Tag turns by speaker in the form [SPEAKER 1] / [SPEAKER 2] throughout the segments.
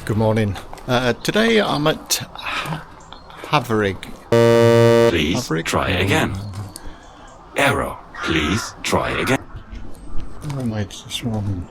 [SPEAKER 1] Good morning. Today I'm at Havering.
[SPEAKER 2] Please try again. Error. Please try again.
[SPEAKER 1] Where am I this morning?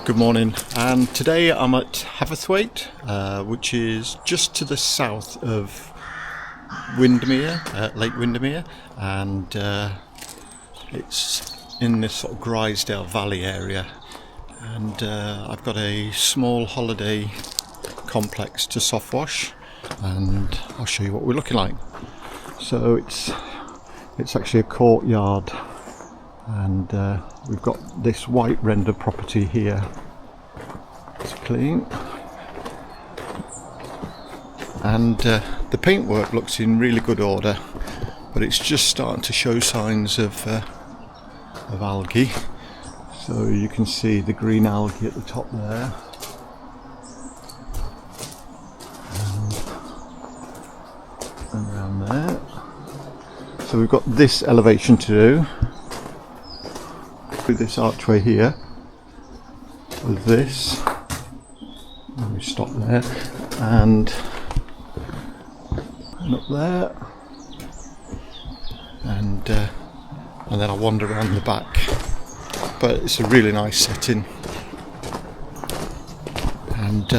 [SPEAKER 1] Good morning, and today I'm at Haverthwaite, which is just to the south of Windermere, Lake Windermere, and it's in this sort of Grisdale Valley area. And I've got a small holiday complex to softwash, and I'll show you what we're looking like. So it's actually a courtyard, and we've got this white render property here. It's clean, and the paintwork looks in really good order, but it's just starting to show signs of algae. So you can see the green algae at the top there, and around there. So we've got this elevation to do through this archway here with this. Let me stop there, and up there, and then I'll wander around the back. But it's a really nice setting, and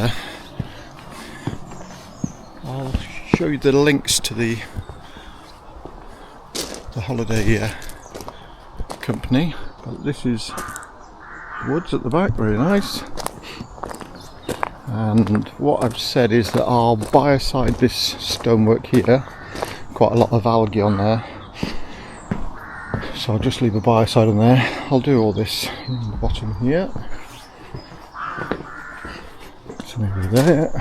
[SPEAKER 1] I'll show you the links to the holiday company. But this is woods at the back, very nice. And what I've said is that I'll biocide this stonework here. Quite a lot of algae on there, so I'll just leave a biocide on there. I'll do all this in the bottom here, so maybe there,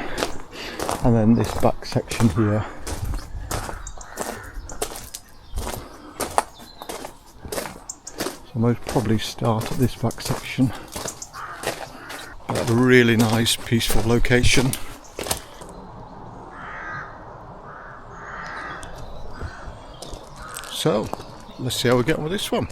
[SPEAKER 1] and then this back section here. So I'll most probably start at this back section. A really nice, peaceful location. So, let's see how we get on with this one.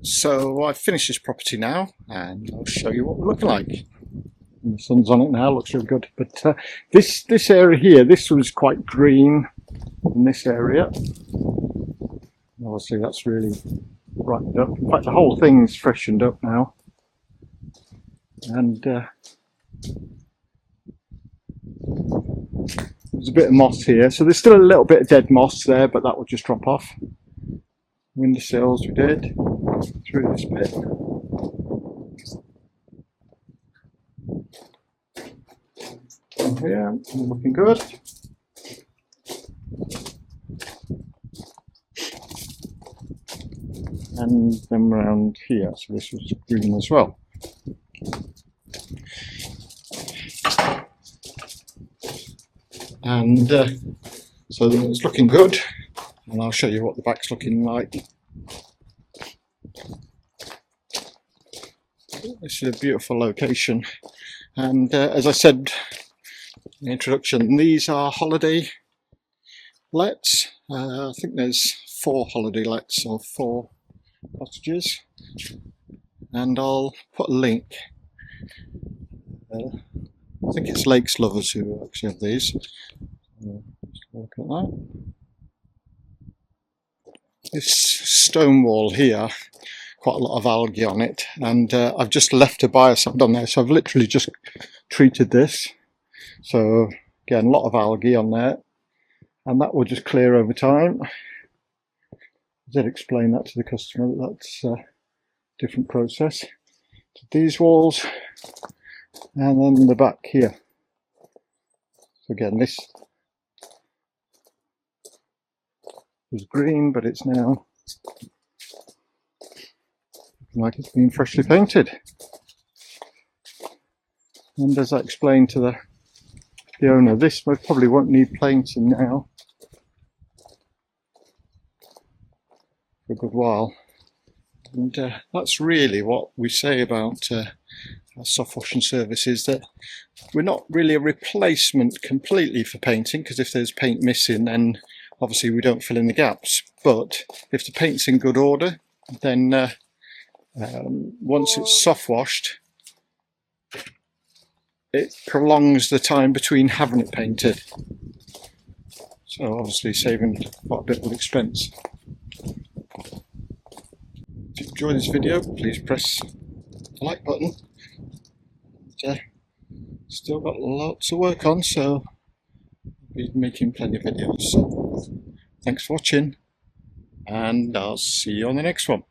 [SPEAKER 1] So I've finished this property now, and I'll show you what we're looking like. And the sun's on it now, looks really good. But this area here, this was quite green in this area. Obviously that's really brightened up. In fact, the whole thing's freshened up now. And there's a bit of moss here, so there's still a little bit of dead moss there, but that will just drop off. Windowsills we did through this bit. Yeah, looking good. And then around here, so this was green as well. And so it's looking good, and I'll show you what the back's looking like. This is a beautiful location, and as I said in the introduction, these are holiday lets. I think there's 4 holiday lets or 4 cottages, and I'll put a link. I think it's Lakes Lovers who actually have these. Let's look at that. This stone wall here, quite a lot of algae on it, and I've just left a biocide on there, so I've literally just treated this. So again, a lot of algae on there, and that will just clear over time. I did explain that to the customer, that that's a different process. So these walls, and then the back here. So again, this was green, but it's now looking like it's been freshly painted. And as I explained to the owner, this probably won't need painting now for a good while. And that's really what we say about our soft washing services, that we're not really a replacement completely for painting, because if there's paint missing, then obviously we don't fill in the gaps. But if the paint's in good order, then once it's soft washed, it prolongs the time between having it painted, so obviously saving quite a bit of expense. If you enjoyed this video, please press the like button. Still got lots of work on, so I'll be making plenty of videos. So thanks for watching, and I'll see you on the next one.